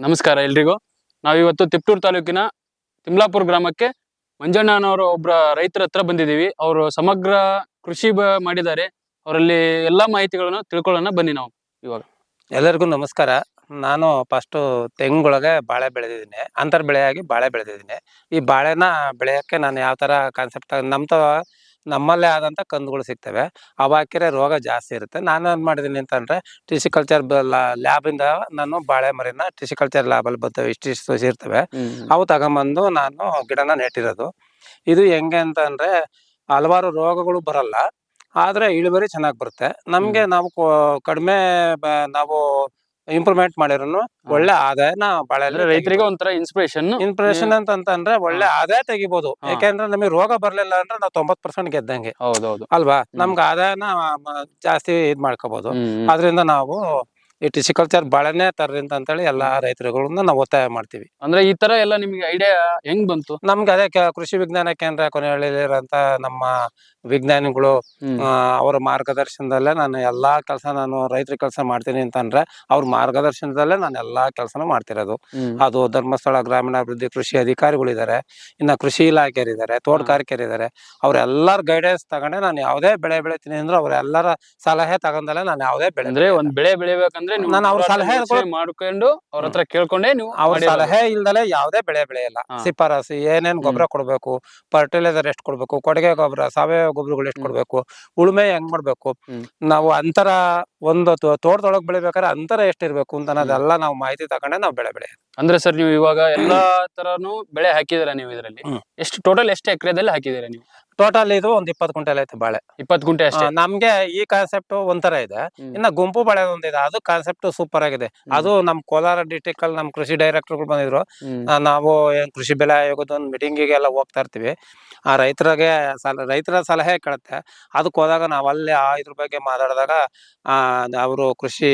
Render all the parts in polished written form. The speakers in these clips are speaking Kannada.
ನಮಸ್ಕಾರ ಎಲ್ರಿಗೂ. ನಾವಿವತ್ತು ತಿಪ್ಟೂರು ತಾಲೂಕಿನ ತಿಮ್ಲಾಪುರ ಗ್ರಾಮಕ್ಕೆ ಮಂಜಣ್ಣನವರು ಒಬ್ಬರ ರೈತರ ಹತ್ರ ಬಂದಿದ್ದೀವಿ. ಅವರು ಸಮಗ್ರ ಕೃಷಿ ಮಾಡಿದ್ದಾರೆ. ಅವರಲ್ಲಿ ಎಲ್ಲಾ ಮಾಹಿತಿಗಳನ್ನು ತಿಳ್ಕೊಳ್ಳೋಣ ಬನ್ನಿ. ನಾವು ಇವಾಗ ಎಲ್ಲರಿಗೂ ನಮಸ್ಕಾರ. ನಾನು ಫಸ್ಟು ತೆಂಗೊಳಗೆ ಬಾಳೆ ಬೆಳೆದಿದ್ದೀನಿ, ಅಂತರ್ ಬೆಳೆಯಾಗಿ ಬಾಳೆ ಬೆಳೆದಿದ್ದೀನಿ. ಈ ಬಾಳೆನ ಬೆಳೆಯೋಕ್ಕೆ ನಾನು ಯಾವ ಥರ ಕಾನ್ಸೆಪ್ಟ್ ನಮ್ಮಲ್ಲೇ ಆದಂಥ ಕಂದುಗಳು ಸಿಗ್ತವೆ. ಅವು ಹಾಕಿದ್ರೆ ರೋಗ ಜಾಸ್ತಿ ಇರುತ್ತೆ. ನಾನು ಏನು ಮಾಡಿದ್ದೀನಿ ಅಂತಂದರೆ ಟಿಸಿಕಲ್ಚರ್ ಲ್ಯಾಬಿಂದ ನಾನು ಬಾಳೆ ಮರಿನ ಟಿಸಿಕಲ್ಚರ್ ಲ್ಯಾಬಲ್ಲಿ ಬರ್ತವೆ, ಇಷ್ಟಿಷ್ಟು ಇರ್ತವೆ, ಅವು ತಗೊಂಬಂದು ನಾನು ಗಿಡನ ನೆಟ್ಟಿರೋದು. ಇದು ಹೆಂಗೆ ಅಂತಂದರೆ ಹಲವಾರು ರೋಗಗಳು ಬರಲ್ಲ, ಆದರೆ ಇಳುವರಿ ಚೆನ್ನಾಗಿ ಬರುತ್ತೆ ನಮಗೆ. ನಾವು ಕಡಿಮೆ ನಾವು ಇಂಪ್ರೂವ್ಮೆಂಟ್ ಮಾಡಿರೋನು ಒಳ್ಳೆ ಆದಾಯನ ಬಾಳೆ ರೈತರಿಗೆ ಒಂಥರ ಇನ್ಸ್ಪಿರೇಷನ್ ಅಂತಂದ್ರೆ ಒಳ್ಳೆ ಆದಾಯ ತೆಗಿಬಹುದು. ಯಾಕೆಂದ್ರೆ ನಮಗೆ ರೋಗ ಬರ್ಲಿಲ್ಲ ಅಂದ್ರೆ ನಾವು 90% ಗೆದ್ದಂಗೆ. ಹೌದೌದು ಅಲ್ವಾ? ನಮ್ಗೆ ಆದಾಯನ ಜಾಸ್ತಿ ಇದ್ ಮಾಡ್ಕೋಬಹುದು. ಆದ್ರಿಂದ ನಾವು ಈ ಟಿಸಿಕಲ್ಚರ್ ಬಾಳೆನೆ ತರ್ರಿ ಅಂತೇಳಿ ಎಲ್ಲಾ ರೈತರುಗಳನ್ನ ನಾವು ಒತ್ತಾಯ ಮಾಡ್ತೀವಿ. ಅಂದ್ರೆ ಈ ತರ ಎಲ್ಲ ನಿಮ್ಗೆ ಐಡಿಯಾ ಹೆಂಗ್ ಬಂತು? ನಮ್ಗೆ ಅದೇ ಕೃಷಿ ವಿಜ್ಞಾನ ಕೇಂದ್ರ ಕೊನೆಹಳ್ಳಿಲಿರೋಂತ ನಮ್ಮ ವಿಜ್ಞಾನಿಗಳು ಅವರ ಮಾರ್ಗದರ್ಶನದಲ್ಲೇ ನಾನು ಎಲ್ಲಾ ಕೆಲಸ, ನಾನು ರೈತರ ಕೆಲಸ ಮಾಡ್ತೀನಿ ಅಂತಂದ್ರೆ ಅವ್ರ ಮಾರ್ಗದರ್ಶನದಲ್ಲೇ ನಾನು ಎಲ್ಲಾ ಕೆಲಸನೂ ಮಾಡ್ತಿರೋದು. ಅದು ಧರ್ಮಸ್ಥಳ ಗ್ರಾಮೀಣಾಭಿವೃದ್ಧಿ ಕೃಷಿ ಅಧಿಕಾರಿಗಳಿದ್ದಾರೆ, ಇನ್ನ ಕೃಷಿ ಇಲಾಖೆಯರಿದ್ದಾರೆ, ತೋಟಗಾರಿಕೆಯರಿದ್ದಾರೆ. ಅವ್ರೆಲ್ಲಾರ ಗೈಡೆನ್ಸ್ ತಗೊಂಡೆ ನಾನು ಯಾವುದೇ ಬೆಳೆ ಬೆಳಿತೀನಿ ಅಂದ್ರೆ ಅವ್ರೆಲ್ಲರ ಸಲಹೆ ತಗೊಂಡಲ್ಲೇ ನಾನು ಯಾವುದೇ ಬೆಳೆ ಅಂದ್ರೆ ಒಂದ್ ಬೆಳೆ ಬೆಳಿಬೇಕಂದ್ರೆ ನಾನು ಅವ್ರ ಸಲಹೆ ಮಾಡ್ಕೊಂಡು ಅವ್ರ ಹತ್ರ ಕೇಳ್ಕೊಂಡೆ ನೀವು ಅವ್ರ ಸಲಹೆ ಇಲ್ದಲೆ ಯಾವುದೇ ಬೆಳೆ ಬೆಳೆಯಲ್ಲ. ಶಿಫಾರಸು ಏನೇನ್ ಗೊಬ್ಬರ ಕೊಡ್ಬೇಕು, ಫರ್ಟಿಲೈಸರ್ ಎಷ್ಟು ಕೊಡ್ಬೇಕು, ಕೊಡುಗೆ ಗೊಬ್ಬರ, ಸಾವಯವ ಗೊಬ್ಬರಗಳು ಎಷ್ಟು ಕೊಡ್ಬೇಕು, ಉಳುಮೆ ಹೆಂಗ್ ಮಾಡ್ಬೇಕು, ನಾವು ಅಂತರ ಒಂದು ತೋಟದೊಳಗೆ ಬೆಳಿಬೇಕಾದ್ರೆ ಅಂತರ ಎಷ್ಟಿರ್ಬೇಕು ಅಂತ ಅನ್ನೋದೆಲ್ಲ ನಾವು ಮಾಹಿತಿ ತಗೊಂಡೆ ನಾವು ಬೆಳೆ ಬೆಳೆಯೋದು. ಅಂದ್ರೆ ಸರ್ ನೀವು ಇವಾಗ ಎಲ್ಲಾ ತರಾನು ಬೆಳೆ ಹಾಕಿದಿರ ನೀವು ಇದರಲ್ಲಿ? ಎಷ್ಟು ಟೋಟಲ್ ಎಷ್ಟು ಎಕರೆದಲ್ಲಿ ಹಾಕಿದಿರ ನೀವು? ಟೋಟಲ್ ಇದು ಒಂದು 20 ಕ್ವಿಂಟಲ್ ಐತೆ ಬಾಳೆ. 20 ಗುಂಟೆ ಅಷ್ಟೇ? ನಮ್ಗೆ ಈ ಕಾನ್ಸೆಪ್ಟ್ ಒಂಥರ ಇದೆ. ಇನ್ನ ಗುಂಪು ಬಾಳೆ ಒಂದಿದೆ, ಅದು ಕಾನ್ಸೆಪ್ಟ್ ಸೂಪರ್ ಆಗಿದೆ. ಅದು ನಮ್ ಕೋಲಾರ ಡಿಸ್ಟಿಕ್ ಅಲ್ಲಿ ನಮ್ ಕೃಷಿ ಡೈರೆಕ್ಟರ್ಗಳು ಬಂದಿದ್ರು. ನಾವು ಕೃಷಿ ಬೆಲೆ ಆಯೋಗದ ಒಂದು ಮೀಟಿಂಗಿಗೆಲ್ಲ ಹೋಗ್ತಾ ಇರ್ತೀವಿ. ಆ ರೈತರ ಸಲಹೆ ಕೇಳುತ್ತೆ. ಅದಕ್ಕೆ ಹೋದಾಗ ನಾವು ಅಲ್ಲಿ ಇದ್ರ ಬಗ್ಗೆ ಮಾತಾಡಿದಾಗ ಅವರು ಕೃಷಿ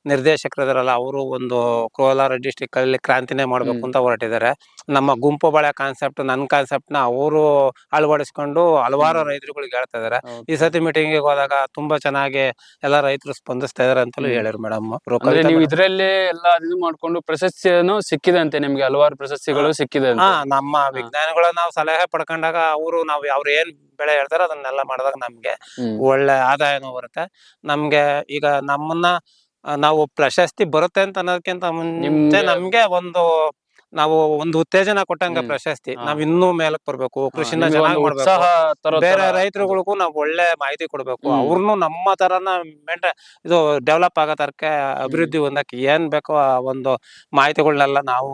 ನಿರ್ದೇಶಕರಿದಾರಲ್ಲ, ಅವರು ಒಂದು ಕೋಲಾರ ಡಿಸ್ಟಿಕ್ ಅಲ್ಲಿ ಕ್ರಾಂತಿನೇ ಮಾಡ್ಬೇಕು ಅಂತ ಹೊರಟಿದ್ದಾರೆ. ನಮ್ಮ ಗುಂಪು ಬಾಳೆ ಕಾನ್ಸೆಪ್ಟ್, ನನ್ನ ಕಾನ್ಸೆಪ್ಟ್ ನ ಅವರು ಅಳವಡಿಸ್ಕೊಂಡು ಹಲವಾರು ರೈತರುಗಳಿಗೆ ಹೇಳ್ತಾ ಇದಾರೆ. ಈ ಸತಿ ಮೀಟಿಂಗ್ ಹೋದಾಗ ತುಂಬಾ ಚೆನ್ನಾಗಿ ಎಲ್ಲಾ ರೈತರು ಸ್ಪಂದಿಸ್ತಾ ಇದಾರೆ ಅಂತಲೂ ಹೇಳಿದ್ರು ಮೇಡಮ್. ನೀವು ಇದ್ರಲ್ಲೇ ಎಲ್ಲಾ ಇದು ಮಾಡ್ಕೊಂಡು ಪ್ರಶಸ್ತಿಯನ್ನು ಸಿಕ್ಕಿದೆ ಅಂತೆ ನಿಮ್ಗೆ? ಹಲವಾರು ಪ್ರಶಸ್ತಿಗಳು ಸಿಕ್ಕಿದೆ? ನಮ್ಮ ವಿಜ್ಞಾನಿಗಳ ನಾವು ಸಲಹೆ ಪಡ್ಕೊಂಡಾಗ ಅವ್ರು ಏನ್ ಬೆಳೆ ಹೇಳ್ತಾರ ಅದನ್ನೆಲ್ಲ ಮಾಡಿದಾಗ ನಮ್ಗೆ ಒಳ್ಳೆ ಆದಾಯನೂ ಬರುತ್ತೆ. ನಮ್ಗೆ ಈಗ ನಾವು ಪ್ರಶಸ್ತಿ ಬರುತ್ತೆ ಅಂತ ಅನ್ನೋದಕ್ಕಿಂತ ಮುಂಚೆ ನಮ್ಗೆ ನಾವು ಒಂದು ಉತ್ತೇಜನ ಕೊಟ್ಟಂಗ ಪ್ರಶಸ್ತಿ. ನಾವ್ ಇನ್ನೂ ಮೇಲಕ್ ಬರ್ಬೇಕು, ಕೃಷಿನ ಚೆನ್ನಾಗಿ ಮಾಡ್ಬೇಕು, ಬೇರೆ ರೈತರುಗಳಿಗೂ ನಾವು ಒಳ್ಳೆ ಮಾಹಿತಿ ಕೊಡ್ಬೇಕು, ಅವ್ರನ್ನು ನಮ್ಮ ತರನ ಇದು ಡೆವಲಪ್ ಆಗೋ ತರಕ್ಕೆ ಅಭಿವೃದ್ಧಿ ಹೊಂದಕ್ಕೆ ಏನ್ ಬೇಕೋ ಆ ಒಂದು ಮಾಹಿತಿಗಳನ್ನೆಲ್ಲ ನಾವು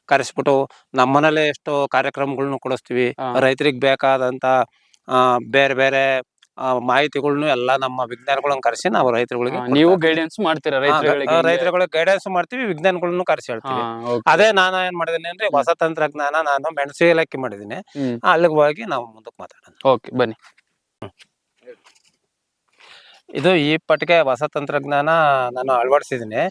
ಕರೆಸ್ಬಿಟ್ಟು ನಮ್ಮನೇಲೆ ಎಷ್ಟೋ ಕಾರ್ಯಕ್ರಮಗಳನ್ನ ಕೊಡಿಸ್ತೀವಿ. ರೈತರಿಗೆ ಬೇಕಾದಂತ ಬೇರೆ ಬೇರೆ ಮಾಹಿತಿಗಳನ್ನು ಎಲ್ಲ ನಮ್ಮ ವಿಜ್ಞಾನಿಗಳನ್ನ ಕರೆಸಿ ನಾವು ರೈತರುಗಳಿಗೆ ನೀವು ಗೈಡೆನ್ಸ್ ಮಾಡ್ತೀರಾ? ರೈತರುಗಳಿಗೆ ಗೈಡೆನ್ಸ್ ಮಾಡ್ತೀವಿ, ವಿಜ್ಞಾನಿಗಳನ್ನು ಕರೆಸಿ ಹೇಳ್ತೀವಿ. ಅದೇ ನಾನು ಏನ್ ಮಾಡಿದೀನಿ ಅಂದ್ರೆ ಹೊಸ ತಂತ್ರಜ್ಞಾನ, ನಾನು ಮೆಣಸು ಏಲಕ್ಕಿ ಮಾಡಿದೀನಿ. ಅಲ್ಲಿಗೆ ಹೋಗಿ ನಾವು ಮುಂದಕ್ಕೆ ಮಾತಾಡೋಣ. ಓಕೆ ಬನ್ನಿ. ಇದು ಈ ಪಟ್ಟಿಗೆ ಹೊಸ ತಂತ್ರಜ್ಞಾನ ನಾನು ಅಳವಡಿಸಿದೀನಿ.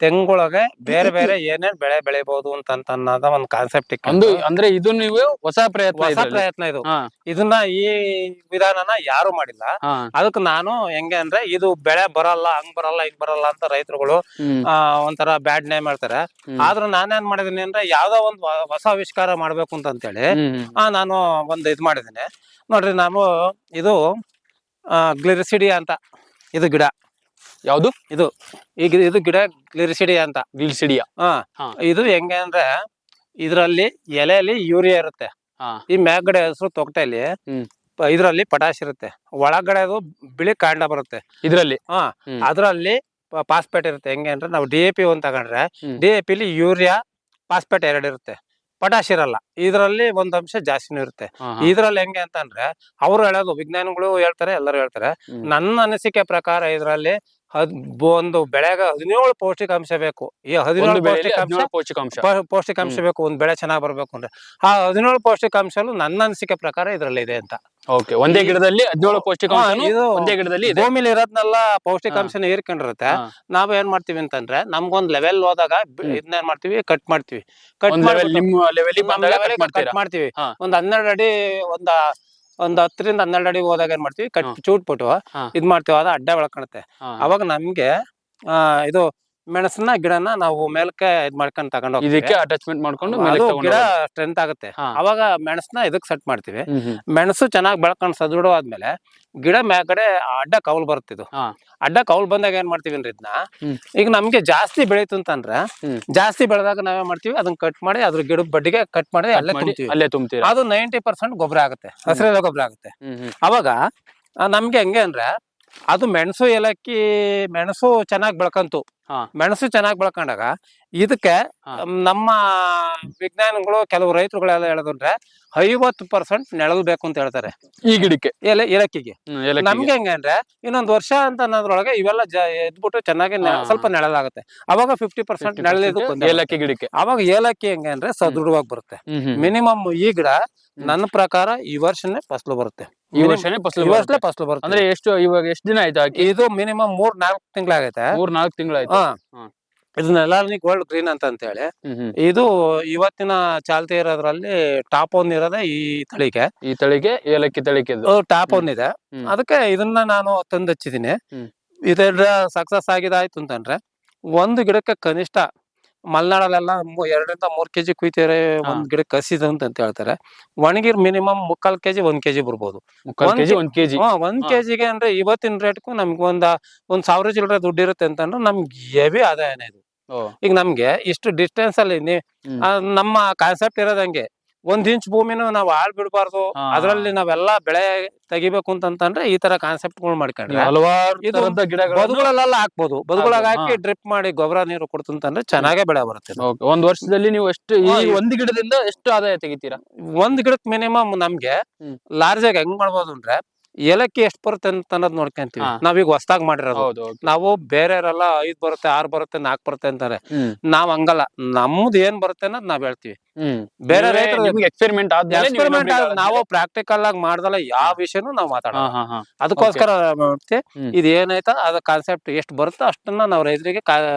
ತೆಂಗೊಳಗೆ ಬೇರೆ ಬೇರೆ ಏನೇನ್ ಬೆಳೆ ಬೆಳಿಬಹುದು ಅಂತ ಅನ್ನೋದ ಒಂದು ಕಾನ್ಸೆಪ್ಟ್. ಅಂದ್ರೆ ಇದು ನೀವು ಹೊಸ ಪ್ರಯತ್ನ ಇದು. ಇದನ್ನ ಈ ವಿಧಾನನ ಯಾರು ಮಾಡಿಲ್ಲ. ಅದಕ್ಕೆ ನಾನು ಹೆಂಗೆ ಅಂದ್ರೆ ಇದು ಬೆಳೆ ಬರಲ್ಲ, ಹಂಗ್ ಬರಲ್ಲ, ಹಿಂಗ್ ಬರಲ್ಲ ಅಂತ ರೈತರುಗಳು ಒಂಥರ ಬ್ಯಾಡ್ ನೇಮ್ ಹೇಳ್ತಾರೆ. ಆದ್ರೂ ನಾನೇನ್ ಮಾಡಿದೀನಿ ಅಂದ್ರೆ ಯಾವ್ದೋ ಒಂದು ಹೊಸ ಆವಿಷ್ಕಾರ ಮಾಡ್ಬೇಕು ಅಂತೇಳಿ ನಾನು ಒಂದು ಇದ್ ಮಾಡಿದೀನಿ ನೋಡ್ರಿ. ನಾವು ಇದು ಗ್ಲಿರಿಸಿಡಿಯಾ ಅಂತ ಇದು ಗಿಡ. ಯಾವ್ದು ಇದು? ಇದು ಗಿಡ ಗ್ಲಿರಿಸಿಡಿಯಾ ಅಂತ. ಗ್ಲಿರಿಸಿಡಿಯಾ? ಇದು ಹೆಂಗೆ ಅಂದ್ರೆ ಇದ್ರಲ್ಲಿ ಎಲೆಯಲ್ಲಿ ಯೂರಿಯಾ ಇರುತ್ತೆ, ಈ ಮೇಲ್ಗಡೆ ಹಸಿರು ತೊಗಟೆಯಲ್ಲಿ ಇದ್ರಲ್ಲಿ ಪೊಟ್ಯಾಶ್ ಇರುತ್ತೆ, ಒಳಗಡೆ ಅದು ಬಿಳಿ ಕಾಂಡ ಬರುತ್ತೆ ಇದ್ರಲ್ಲಿ. ಅದ್ರಲ್ಲಿ ಫಾಸ್ಫೇಟ್ ಇರುತ್ತೆ. ಹೆಂಗೆ ಅಂದ್ರೆ ನಾವು DAP ಒಂದ್ ತಗೊಂಡ್ರೆ DAP ಯೂರಿಯಾ ಫಾಸ್ಫೇಟ್ 2 ಇರುತ್ತೆ, ಪೊಟ್ಯಾಶ್ ಇರಲ್ಲ. ಇದ್ರಲ್ಲಿ ಒಂದ್ ಅಂಶ ಜಾಸ್ತಿನೂ ಇರುತ್ತೆ. ಇದ್ರಲ್ಲಿ ಹೆಂಗೆ ಅಂತಂದ್ರೆ ಅವ್ರು ಹೇಳೋದು, ವಿಜ್ಞಾನಿಗಳು ಹೇಳ್ತಾರೆ, ಎಲ್ಲರೂ ಹೇಳ್ತಾರೆ. ನನ್ನ ಅನಿಸಿಕೆ ಪ್ರಕಾರ ಇದ್ರಲ್ಲಿ ಒಂದು ಬೆಳೆಗೆ 17 ಪೌಷ್ಟಿಕಾಂಶ ಬೇಕು. ಈ 17 ಪೌಷ್ಟಿಕಾಂಶ ಬೇಕು ಒಂದ್ ಬೆಳೆ ಚೆನ್ನಾಗಿ ಬರ್ಬೇಕು ಅಂದ್ರೆ. ಆ 17 ಪೌಷ್ಟಿಕಾಂಶಗಳು ನನ್ನ ಅನಿಸಿಕೆ ಪ್ರಕಾರ ಇದ್ರಲ್ಲಿ ಇದೆ ಅಂತ. ಒಂದೇ ಗಿಡದಲ್ಲಿ 17 ಪೌಷ್ಟಿಕಾಂಶ ಒಂದೇ ಗಿಡದಲ್ಲಿ ಭೂಮಿಲಿ ಇರೋದ್ನೆಲ್ಲ ಪೌಷ್ಟಿಕಾಂಶನ ಹೀರ್ಕೊಂಡಿರುತ್ತೆ. ನಾವ್ ಏನ್ ಮಾಡ್ತೀವಿ ಅಂತಂದ್ರೆ ನಮ್ಗೊಂದ್ ಲೆವೆಲ್ ಹೋದಾಗ ಇದನ್ನೇನ್ ಮಾಡ್ತೀವಿ, ಕಟ್ ಮಾಡ್ತೀವಿ. ಕಟ್ ಮಾಡ್ತೀವಿ ಒಂದ್ 12 ಅಡಿ, ಒಂದ್ 10 ರಿಂದ 12 ಅಡಿ ಹೋದಾಗ ಏನ್ ಮಾಡ್ತೀವಿ, ಚೂಟ್ಬಿಟ್ಟು ಇದ್ ಮಾಡ್ತೀವಿ. ಅದ ಅಡ್ಡ ಬೆಳ್ಕೊಳುತ್ತೆ. ಅವಾಗ ನಮ್ಗೆ ಇದು ಮೆಣಸನ್ನ ಗಿಡನ ನಾವು ಮೇಲಕ್ಕೆ ಇದ್ ಮಾಡ್ಕೊಂಡು ತಗೊಂಡ್ ಹೋಗ್ತೀವಿ. ಇದಕ್ಕೆ ಅಟ್ಯಾಚ್ಮೆಂಟ್ ಮಾಡ್ಕೊಂಡು ಮೇಲೆ ಅದು ತಗೊಂಡು ಗಿಡ ಹೋಗೋದು. ಸ್ಟ್ರೆಂತ್ ಆಗುತ್ತೆ. ಹಾ. ಅವಾಗ ಮೆಣಸನ್ನ ಇದಕ್ ಸೆಟ್ ಮಾಡ್ತೀವಿ. ಹ್ಮ್. ಮೆಣಸು ಚೆನ್ನಾಗಿ ಬೆಳ್ಕೊಂಡು ಸದೃಢವಾದ್ಮೇಲೆ ಗಿಡ ಮ್ಯಾಗಡೆ ಅಡ್ಡ ಕೌಲ್ ಬರುತ್ತೆ ಇದು. ಹಾ. ಅಡ್ಡ ಕೌಲ್ ಬಂದಾಗ ಏನ್ ಮಾಡ್ತೀವಿ ಅಂದ್ರೆ ಇದನ್ನ ಹ್ಮ್. ಈಗ ನಮ್ಗೆ ಜಾಸ್ತಿ ಬೆಳೀತು ಅಂತಂದ್ರೆ ಹ್ಮ್. ಜಾಸ್ತಿ ಬೆಳೆದಾಗ ನಾವೇ ಮಾಡ್ತೀವಿ ಅದನ್ನ ಕಟ್ ಮಾಡಿ ಅದ್ರ ಗಿಡದ ಬಡ್ಡಿಗೆ ಕಟ್ ಮಾಡಿ Cut ಅಲ್ಲೇ ಮಾಡಿ ತುಂಬ್ತೀವಿ. ಅಲ್ಲೇ ತುಂಬ್ತೀರಾ. ಅದು 90% ಗೊಬ್ಬರ ಆಗುತ್ತೆ, ಹಸಿರೆಲೆ ಗೊಬ್ಬರ ಆಗುತ್ತೆ. ಹ್ಮ್. ಅವಾಗ ನಮ್ಗೆ ಹೆಂಗೆ ಅಂದ್ರೆ ಅದು ಮೆಣಸು ಏಲಕ್ಕಿ ಮೆಣಸು ಚೆನ್ನಾಗಿ ಬೆಳ್ಕಂತು. ಹಾ. ಮೆಣಸು ಚೆನ್ನಾಗಿ ಬೆಳ್ಕೊಂಡಾಗ ಇದಕ್ಕೆ ಹಾ. ನಮ್ಮ ವಿಜ್ಞಾನಿಗಳು ಕೆಲವು ರೈತರುಗಳೆಲ್ಲ ಹೇಳೋದಂದ್ರೆ 50% ನೆರಳು ಬೇಕು ಅಂತ ಹೇಳ್ತಾರೆ ಈ ಗಿಡಕ್ಕೆ ಏಲಕ್ಕಿಗೆ. ಏಲಕ್ಕಿಗೆ. ನಮ್ಗೆ ಹೆಂಗೆ ಅಂದ್ರೆ ಇನ್ನೊಂದ್ ವರ್ಷ ಅಂತ ಅನ್ನೋದ್ರೊಳಗೆ ಇವೆಲ್ಲ ಎದ್ಬಿಟ್ಟು ಚೆನ್ನಾಗಿ ಹಾ. ಸ್ವಲ್ಪ ನೆರಳಾಗುತ್ತೆ. ಅವಾಗ 50% ನೆರಳಿದು ಏಲಕ್ಕಿ ಗಿಡಕ್ಕೆ. ಅವಾಗ ಏಲಕ್ಕಿ ಹೆಂಗೆ ಅಂದ್ರೆ ಸದೃಢವಾಗಿ ಬರುತ್ತೆ. ಹ್ಮ್. ಮಿನಿಮಮ್ ಈ ಗಿಡ ನನ್ನ ಪ್ರಕಾರ ಈ ವರ್ಷನೇ ಫಸಲು ಬರುತ್ತೆ. ಈ ವರ್ಷನೇ ಫಸಲು ಈ ವರ್ಷನೇ ಬರುತ್ತೆ. ಫಸಲು ಬರುತ್ತೆ. ಅಂದ್ರೆ ಇವಾಗ ಎಷ್ಟು ದಿನ ಆಯ್ತು ಹಾಕಿ? ಇದು ಮಿನಿಮಮ್ 3-4 ತಿಂಗಳಾಗೈತೆ. 3-4 ತಿಂಗಳಾಯ್ತು. ಹಾ. ಇದನ್ನೆಲ್ಲ ಗೋಲ್ಡ್ ಗ್ರೀನ್ ಅಂತ ಹೇಳಿ ಇದು ಇವತ್ತಿನ ಚಾಲ್ತಿ ಇರೋದ್ರಲ್ಲಿ ಟಾಪ್ ಒನ್ ಇರೋದೇ ಈ ತಳಿಗೆ. ಈ ತಳಿಗೆ ಏಲಕ್ಕಿ ತಳಿಗೆ ಟಾಪ್ ಒನ್ ಇದೆ. ಅದಕ್ಕೆ ಇದನ್ನ ನಾನು ತಂದು ಹಚ್ಚಿದೀನಿ. ಇದೆಲ್ಲ ಸಕ್ಸಸ್ ಆಗಿದಾಯ್ತು ಅಂತಂದ್ರೆ ಒಂದು ಗಿಡಕ್ಕೆ ಕನಿಷ್ಠ ಮಲೆನಾಡಲ್ಲೆಲ್ಲ 2-3 kg ಕುಯ್ತಾರೆ ಒಂದ್ ಗಿಡಕ್ಕೆ ಹಸಿದು ಅಂತ ಹೇಳ್ತಾರೆ. ಒಣಗಿರ್ ಮಿನಿಮಮ್ 3/4 kg 1 kg ಬರ್ಬೋದು. 1 kg 1 kg. 1 kgಗೆ ಅಂದ್ರೆ ಇವತ್ತಿನ ರೇಟ್ಗೂ ನಮ್ಗೆ ಒಂದ್ 1000 ಚಿಲ್ಲರೆ ದುಡ್ಡು ಇರುತ್ತೆ ಅಂತಂದ್ರೆ ನಮ್ಗೆ ಹೆವಿ ಆದಾಯನೇ ಇದು. ಈಗ ನಮ್ಗೆ ಇಷ್ಟು ಡಿಸ್ಟೆನ್ಸ್ ಅಲ್ಲಿ ನಮ್ಮ ಕಾನ್ಸೆಪ್ಟ್ ಇರೋದಂಗೆ 1 ಇಂಚ್ ಭೂಮಿನೂ ನಾವು ಹಾಳ್ ಬಿಡಬಾರ್ದು, ಅದ್ರಲ್ಲಿ ನಾವೆಲ್ಲ ಬೆಳೆ ತೆಗಿಬೇಕು ಅಂತಂದ್ರೆ ಈ ತರ ಕಾನ್ಸೆಪ್ಟ್ ಗಳು ಮಾಡ್ಕೊಂಡ್ರೆ ಹಲವಾರು ಬದುಗಳಲ್ಲೆಲ್ಲ ಹಾಕ್ಬೋದು. ಬದುಗಳಾಗ ಹಾಕಿ ಡ್ರಿಪ್ ಮಾಡಿ ಗೊಬ್ಬರ ನೀರು ಕೊಡ್ತಂತಂದ್ರೆ ಚೆನ್ನಾಗೇ ಬೆಳೆ ಬರುತ್ತೆ. ಒಂದ್ ವರ್ಷದಲ್ಲಿ ನೀವು ಎಷ್ಟು ಒಂದ್ ಗಿಡದಿಂದ ಎಷ್ಟು ಆದಾಯ ತೆಗಿತೀರಾ? ಒಂದ್ ಗಿಡಕ್ ಮಿನಿಮಮ್ ನಮ್ಗೆ ಲಾರ್ಜ್ ಆಗಿ ಹೆಂಗ್ ಮಾಡ್ಬೋದು ಅಂದ್ರೆ ಏಲಕ್ಕಿ ಎಷ್ಟು ಬರುತ್ತೆ ಅಂತ ಅನ್ನೋದು ನೋಡ್ಕೊಂತೀವಿ. ನಾವೀಗ ಹೊಸದಾಗಿ ಮಾಡಿರೋದು. ನಾವು ಬೇರೆಯವರೆಲ್ಲ 5 ಬರುತ್ತೆ 6 ಬರುತ್ತೆ 4 ಬರುತ್ತೆ ಅಂತಾರೆ. ನಾವ್ ಹಂಗಲ್ಲ, ನಮ್ದು ಏನ್ ಬರುತ್ತೆ ಅನ್ನೋದು ನಾವ್ ಹೇಳ್ತೀವಿ. ಬೇರೆ ರೈತರು ಎಕ್ಸ್ಪೆರಿಮೆಂಟ್ ನಾವು ಪ್ರಾಕ್ಟಿಕಲ್ ಆಗಿ ಮಾಡ್ದಲ್ಲ ಯಾವ ವಿಷಯನೂ ನಾವು ಮಾತಾಡೋಣ. ಅದಕ್ಕೋಸ್ಕರ ಇದು ಏನಾಯ್ತಾ ಅದ ಕಾನ್ಸೆಪ್ಟ್ ಎಷ್ಟು ಬರುತ್ತೋ ಅಷ್ಟನ್ನ ನಾವು ರೈತರಿಗೆ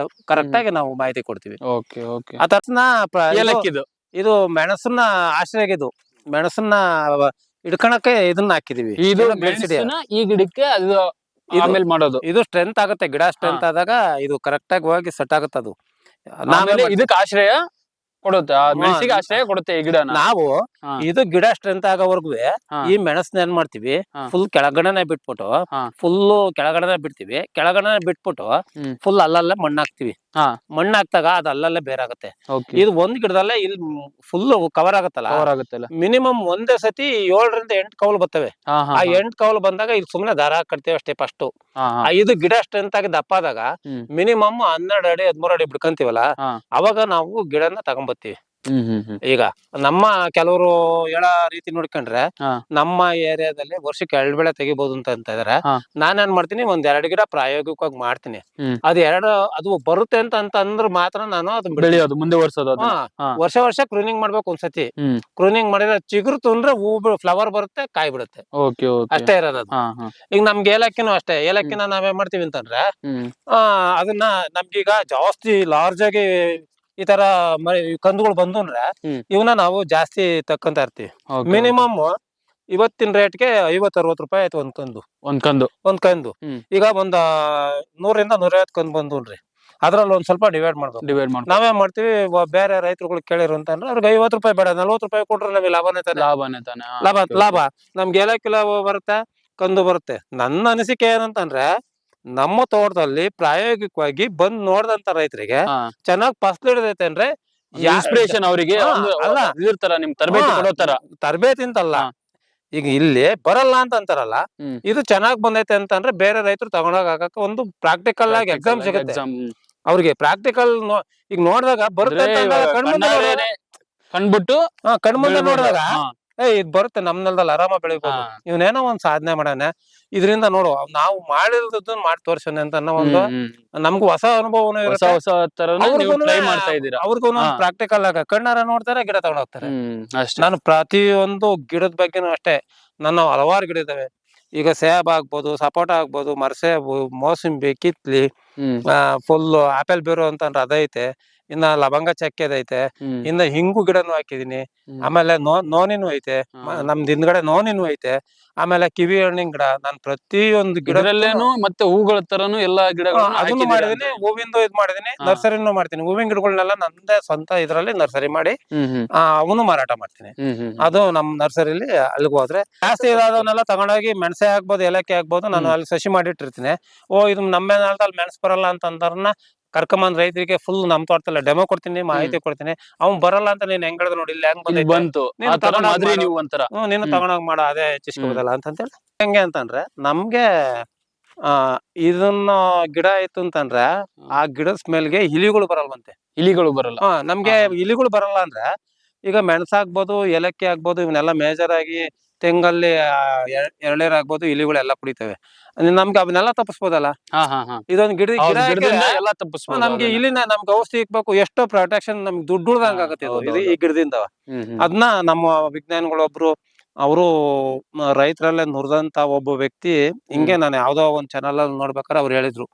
ಕರೆಕ್ಟ್ ಆಗಿ ನಾವು ಮಾಹಿತಿ ಕೊಡ್ತೀವಿ. ಆ ತಕ್ಷಣ ಇದು ಮೆಣಸನ್ನ ಆಶ್ರಯಗಿದು ಮೆಣಸನ್ನ ಇಡ್ಕಣಕ್ಕೆ ಇದನ್ನ ಹಾಕಿದೀವಿ. ಇದು ಈ ಗಿಡಕ್ಕೆ ಅದು ಆಮೇಲೆ ಮಾಡೋದು. ಇದು ಸ್ಟ್ರೆಂತ್ ಆಗುತ್ತೆ. ಗಿಡ ಸ್ಟ್ರೆಂತ್ ಆದಾಗ ಇದು ಕರೆಕ್ಟ್ ಆಗಿ ಹೋಗಿ ಸೆಟ್ ಆಗುತ್ತೆ. ಅದು ಇದಕ್ಕೆ ಆಶ್ರಯ ಕೊಡುತ್ತೆ, ಮೆಣಸಿಗೆ ಆಶ್ರಯ ಕೊಡುತ್ತೆ ಈ ಗಿಡ. ನಾವು ಇದು ಗಿಡ ಸ್ಟ್ರೆಂತ್ ಆಗೋವರ್ಗು ಈ ಮೆಣಸನ್ನ ಏನ್ ಮಾಡ್ತೀವಿ, ಫುಲ್ ಕೆಳಗಡೆನೆ ಬಿಟ್ಬಿಟ್ಟು ಫುಲ್ ಕೆಳಗಡೆ ಬಿಡ್ತೀವಿ. ಕೆಳಗಡೆ ಬಿಟ್ಬಿಟ್ಟು ಫುಲ್ ಅಲ್ಲಲ್ಲೇ ಮಣ್ಣು ಹಾಕ್ತಿವಿ. ಮಣ್ಣು ಹಾಕ್ದಾಗ ಅದು ಅಲ್ಲಲ್ಲೇ ಬೇರಾಗುತ್ತೆ. ಇದು ಒಂದ್ ಗಿಡದಲ್ಲೇ ಇಲ್ಲಿ ಫುಲ್ ಕವರ್ ಆಗುತ್ತಲ್ಲ, ಮಿನಿಮಮ್ ಒಂದೇ ಸತಿ 7-8 ಕೌಲು ಬರ್ತವೆ. ಆ 8 ಕೌಲು ಬಂದಾಗ ಇಲ್ಲಿ ಸುಮ್ನೆ ದಾರ ಕಟ್ತೇವೆ ಅಷ್ಟೇ ಫಸ್ಟ್. ಇದು ಗಿಡ ಸ್ಟ್ರೆಂತ್ ಆಗಿ ದಪ್ಪ ಆದಾಗ ಮಿನಿಮಮ್ 12 ಅಡಿ 13 ಅಡಿ ಬಿಡ್ಕಂತೀವಲ್ಲ, ಅವಾಗ ನಾವು ಗಿಡನ ತಗೊಂಬರ್ತೀವಿ. ಈಗ ನಮ್ಮ ಕೆಲವರು ಹೇಳೋ ರೀತಿ ನೋಡ್ಕೊಂಡ್ರೆ ನಮ್ಮ ಏರಿಯಾದಲ್ಲಿ ವರ್ಷಕ್ಕೆ 2 ಬೆಳೆ ತೆಗಿಬಹುದು ಅಂತ ಇದಾರೆ. ನಾನೇನ್ ಮಾಡ್ತೀನಿ, 1-2 ಗಿಡ ಪ್ರಾಯೋಗಿಕವಾಗಿ ಮಾಡ್ತೀನಿ. ಅದು ಬರುತ್ತೆ ಅಂತ ಅಂದ್ರೆ ಮಾತ್ರ ನಾನು ಅದನ್ನ ಬೆಳೆಯೋದು ಮುಂದೆ ವರ್ಷ ಕ್ರೂನಿಂಗ್ ಮಾಡ್ಬೇಕು. ಒಂದ್ಸತಿ ಕ್ರೂನಿಂಗ್ ಮಾಡಿದ್ರೆ ಚಿಗುರು ಅಂದ್ರೆ ಹೂ ಫ್ಲವರ್ ಬರುತ್ತೆ, ಕಾಯಿ ಬಿಡುತ್ತೆ, ಅಷ್ಟೇ ಇರೋದು. ಈಗ ನಮ್ಗೆ ಏಲಕ್ಕಿನೂ ಅಷ್ಟೇ. ಏಲಕ್ಕಿನ ನಾವೇನ್ ಮಾಡ್ತೀವಿ ಅಂತಂದ್ರೆ ಅದನ್ನ ನಮ್ಗೀಗ ಜಾಸ್ತಿ ಲಾರ್ಜ್ ಆಗಿ ಈ ತರ ಕಂದುಗಳು ಬಂದು ಅಂದ್ರೆ ಇವನ್ನ ನಾವು ಜಾಸ್ತಿ ತಕ್ಕಂತ ಇರ್ತೀವಿ. ಮಿನಿಮಮ್ ಇವತ್ತಿನ ರೇಟ್ಗೆ 50-60 ರೂಪಾಯಿ ಆಯ್ತು ಒಂದ್ ಕಂದು. ಈಗ ಒಂದ್ 100-150 ಕಂದು ಬಂದ್ರಿ, ಅದ್ರಲ್ಲಿ ಒಂದ್ ಸ್ವಲ್ಪ ಡಿವೈಡ್ ಮಾಡ್ಬೇಕು. ನಾವೇನ್ ಮಾಡ್ತೀವಿ, ಬೇರೆ ರೈತರುಗಳು ಕೇಳಿರು ಅಂತಂದ್ರೆ ಅವ್ರಿಗೆ 50 ರೂಪಾಯಿ ಬೇಡ, 40 ರೂಪಾಯಿ ಕೊಟ್ರೆ ನಮಗೆ ಲಾಭನೇ ತಾನೆ. ಲಾಭ ನಮ್ಗೆ ಏಲಕ್ಕಿ ಲಾಭ ಬರುತ್ತೆ, ಕಂದು ಬರುತ್ತೆ. ನನ್ನ ಅನಿಸಿಕೆ ಏನಂತಂದ್ರೆ ನಮ್ಮ ತೋಟದಲ್ಲಿ ಪ್ರಾಯೋಗಿಕವಾಗಿ ಬಂದ್ ನೋಡ್ದಂತ ರೈತರಿಗೆ ಚೆನ್ನಾಗ್ ಫಸಲು ಹಿಡಿದೈತೆ ಅಂದ್ರೆ ಇನ್ಸ್ಪಿರೇಷನ್ ಅವರಿಗೆ ತರಬೇತಿ ಅಂತಲ್ಲ. ಈಗ ಇಲ್ಲಿ ಬರಲ್ಲ ಅಂತ ಅಂತಾರಲ್ಲ, ಇದು ಚೆನ್ನಾಗ್ ಬಂದೈತೆ ಅಂತಂದ್ರೆ ಬೇರೆ ರೈತರು ತಗೊಂಡೋಗ ಒಂದು ಪ್ರಾಕ್ಟಿಕಲ್ ಆಗಿ ಎಕ್ಸಾಮ್ ಸಿಗುತ್ತೆ ಅವ್ರಿಗೆ. ಪ್ರಾಕ್ಟಿಕಲ್ ಈಗ ನೋಡಿದಾಗ ಬರುತ್ತೆ ಕಣ್ಮುಂದೆ ನೋಡಿದಾಗ ಇದ್ ಬರುತ್ತೆ, ನಮ್ ನೆಲದಲ್ಲಿ ಆರಾಮ ಬೆಳಿಬಹುದು, ಇವನೇನೋ ಒಂದ್ ಸಾಧನೆ ಮಾಡಾನೆ, ಇದರಿಂದ ನೋಡು ನಾವು ಮಾಡಿರೋದನ್ನ ಮಾಡಿ ತೋರ್ಸೋಣ ಅಂತ ಒಂದು ನಮ್ಗೂ ಹೊಸ ಅನುಭವನೂ ಇರುತ್ತೆ. ಅವ್ರಿಗೂ ಪ್ರಾಕ್ಟಿಕಲ್ ಆಗ ಕಣ್ಣಾರ ನೋಡ್ತಾರೆ, ಗಿಡ ತಗೊಂಡ್ ಹೋಗ್ತಾರೆ. ನಾನು ಪ್ರತಿಯೊಂದು ಗಿಡದ ಬಗ್ಗೆನೂ ಅಷ್ಟೇ, ನನ್ನ ಹಲವಾರು ಗಿಡ ಇದಾವೆ. ಈಗ ಸೇಬ್ ಆಗ್ಬೋದು, ಸಪೋಟ ಆಗ್ಬೋದು, ಮರ್ಸೇಬು, ಮೋಸಂಬಿ, ಕಿತ್ಲಿ, ಫುಲ್ ಆಪಲ್ ಬೇರು ಅಂತಂದ್ರೆ ಅದೈತೆ. ಇನ್ನ ಲವಂಗ ಚಕ್ಕೆದೈತೆ, ಹ್ಮ್ ಇನ್ನ ಹಿಂಗು ಗಿಡನು ಹಾಕಿದೀನಿ. ಹ್ಮ್. ಆಮೇಲೆ ನೋನಿನೂ ಐತೆ, ಹಾ. ನಮ್ದು ಹಿಂದ್ಗಡೆ ನೋನಿನೂ ಐತೆ. ಆಮೇಲೆ ಕಿವಿ ಹಣ್ಣಿನ ಗಿಡ, ನಾನ್ ಪ್ರತಿಯೊಂದು ಗಿಡ ಇದ್ರಲ್ಲೇನು ಮತ್ತೆ ಹೂಗಳ ತರನು ಎಲ್ಲಾ ಗಿಡಗಳನ್ನು ಅದನ್ನು ಹಾಕಿದ್ದೀರಾ ಮಾಡಿದೀನಿ, ಅಂತ. ಹೂವಿಂದು ಇದ್ ಮಾಡಿದೀನಿ, ಹಾ. ನರ್ಸರಿನೂ ಮಾಡ್ತೀನಿ. ಹೂವಿನ ಗಿಡಗಳನ್ನೆಲ್ಲ ನಂದೇ ಸ್ವಂತ ಇದ್ರಲ್ಲಿ ನರ್ಸರಿ ಮಾಡಿ ಹ್ಮ್ ಅವನು ಮಾರಾಟ ಮಾಡ್ತೀನಿ. ಹ್ಮ್ ಹ್ಮ್ ಅದು ನಮ್ ನರ್ಸರಿಲಿ ಅಲ್ಲಿಗೆ ಹೋದ್ರೆ ಜಾಸ್ತಿ ಇರೋದನ್ನೆಲ್ಲ ತಗೊಂಡೋಗಿ ಮೆಣಸೆ ಆಗ್ಬೋದು, ಏಲಕ್ಕಿ ಆಗ್ಬೋದು, ನಾನು ಅಲ್ಲಿ ಸಸಿ ಮಾಡಿಟ್ಟಿರ್ತೀನಿ. ಇದು ನಮ್ಮ ನೆಲದಲ್ಲಿ ಮೆಣಸು ಬರಲ್ಲ ಅಂತ ಅಂದವ್ರನ್ನ ಕರ್ಕೊಂಬಂದ್ ರೈತರಿಗೆ ಫುಲ್ ನಮ್ ತೋಟದಲ್ಲ ಡೆಮೋ ಕೊಡ್ತೀನಿ, ಮಾಹಿತಿ ಕೊಡ್ತೀನಿ. ಅವ್ನ್ ಬರಲ್ಲ ಅಂತ ನೀನ್ ಹೆಂಗ್ ನೋಡಿ ಇಲ್ಲಿ ಹೆಂಗ್ ಇಲ್ಲಿ ಬಂದೈತೆ, ಬಂತು ನೀನು ಆ ತರ ತಗೊಂಡೋಗ್ ಮಾದರಿ ಮಾಡು. ನೀವು ಒಂಥರ. ನೀನು ತಗೊಂಡೋಗ್ ಮಾಡೋ ಅದೇ ಹೆಚ್ಚಿಸ್ಕೋಬೋದಲ್ಲ ಅಂತಂತೇಳಿ. ಹೆಂಗೆ ಅಂತಂದ್ರೆ ನಮ್ಗೆ ಆ ಇದನ್ನ ಗಿಡ ಆಯ್ತು ಅಂತಂದ್ರೆ ಆ ಗಿಡದ ಸ್ಮೆಲ್ಗೆ ಇಲಿಗಳು ಬರಲ್ವಂತೆ. ಇಲಿಗಳು ಬರಲ್ಲ. ನಮ್ಗೆ ಇಲಿಗಳು ಬರಲ್ಲ ಅಂದ್ರೆ ಈಗ ಮೆಣಸಾಗ್ಬೋದು, ಏಲಕ್ಕಿ ಆಗ್ಬೋದು, ಇವನ್ನೆಲ್ಲ ಮೇಜರ್ ಆಗಿ ತೆಂಗಲ್ಲಿ ಎಳ್ನೀರ್ ಆಗ್ಬೋದು, ಇಲಿಗಳೆಲ್ಲ ಕುಡಿತವೆ. ನಮ್ಗೆ ಅವನ್ನೆಲ್ಲ ತಪ್ಪಿಸ್ಬೋದಲ್ಲ. ಹಾ ಹಾ ಹಾ. ಇದೊಂದು ಗಿಡ ಹೌದು, ಗಿಡದಿಂದ ಹಾಕಿದ್ರೆ ಎಲ್ಲಾ ತಪ್ಪಿಸ್ಬೋದು ನಮ್ಗೆ ಅದನ್ನ. ಇಲ್ಲಿನ ನಮ್ಗೆ ಔಷಧಿ ಇಕ್ಬೇಕು, ಎಷ್ಟೋ ಪ್ರೊಟೆಕ್ಷನ್ ನಮ್ಗೆ ದುಡ್ಡು ಉಳ್ದಂಗ ಆಗತ್ತೆ ಇದು ಹೌದು, ಈ ಗಿಡದಿಂದ. ಹ್ಮ್ ಹ್ಮ್. ಅದನ್ನ ನಮ್ಮ ವಿಜ್ಞಾನಿಗಳೊಬ್ರು ಅವರು ರೈತರಲ್ಲೇ ನುರಿದಂತ ಒಬ್ಬ ವ್ಯಕ್ತಿ ಹಿಂಗೆ ನಾನು ಯಾವ್ದೋ ಒಂದ್ ಚಾನಲ್ ಅಲ್ಲಿ ನೋಡ್ಬೇಕಾದ್ರೆ ಅವ್ರು ಹೇಳಿದ್ರು,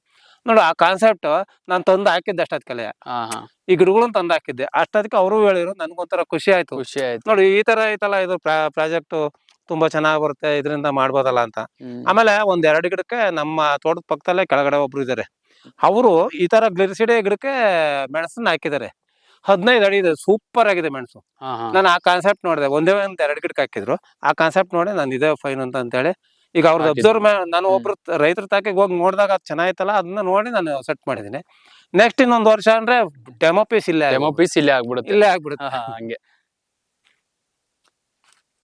ನೋಡು ಆ ಕಾನ್ಸೆಪ್ಟ್ ನಾನ್ ತಂದು ಹಾಕಿದ್ದೆ ಅಷ್ಟೊತ್ಕಲೆ, ಹಾ ಹಾ. ಈ ಗಿಡಗಳನ್ನ ತಂದು ಹಾಕಿದ್ದೆ ಅಷ್ಟೊತ್ತಿಗೆ ಅವರು ಹೇಳಿದ್ರು. ನನ್ಗೊಂಥರ ಖುಷಿ ಆಯ್ತು. ಖುಷಿ ಆಯ್ತು. ನೋಡಿ ಈ ತರ ಐತಲ್ಲ ಇದು ಪ್ರಾಜೆಕ್ಟ್ ತುಂಬಾ ಚೆನ್ನಾಗ್ ಬರುತ್ತೆ, ಇದರಿಂದ ಮಾಡ್ಬೋದಲ್ಲ ಅಂತ. ಆಮೇಲೆ ಒಂದ್ 2 ಗಿಡಕ್ಕೆ ನಮ್ಮ ತೋಟದ ಪಕ್ಕದಲ್ಲೇ ಕೆಳಗಡೆ ಒಬ್ರು ಇದಾರೆ, ಅವರು ಈ ತರ ಗ್ಲಿರಿಸಿಡೆ ಗಿಡಕ್ಕೆ ಮೆಣಸನ್ನ ಹಾಕಿದ್ದಾರೆ. 15 ಅಡಿ ಇದೆ, ಸೂಪರ್ ಆಗಿದೆ ಮೆಣಸು. ಹಾ ಹಾ. ನಾನು ಆ ಕಾನ್ಸೆಪ್ಟ್ ನೋಡಿದೆ, ಒಂದೇ ಒಂದ್ 2 ಗಿಡಕ್ಕೆ ಹಾಕಿದ್ರು. ಆ ಕಾನ್ಸೆಪ್ಟ್ ನೋಡಿ ನಾನು ಇದೇ ಫೈನ್ ಅಂತ ಹೇಳಿ ಈಗ ಅವ್ರದ್ದು ಹಾಕಿದ್ದು. ಅಬ್ಸರ್ವ್ ನಾನು ಒಬ್ರು ರೈತರ ತಾಕಿಗೆ ಹೋಗಿ ನೋಡಿದಾಗ ಅದು ಚೆನ್ನಾಗಿತ್ತಲ್ಲ, ಅದನ್ನ ನೋಡಿ ನಾನು ಸೆಟ್ ಮಾಡಿದ್ದೀನಿ. ನೆಕ್ಸ್ಟ್ ಇನ್ನೊಂದು ವರ್ಷ ಅಂದ್ರೆ ಡೆಮೋ ಪೀಸ್ ಡೆಮೋ ಪೀಸ್ ಇಲ್ಲೇ ಆಗ್ಬಿಡುತ್ತೆ. ಇಲ್ಲೇ ಆಗ್ಬಿಡುತ್ತೆ. ಹಾ ಹಾ, ಹಂಗೆ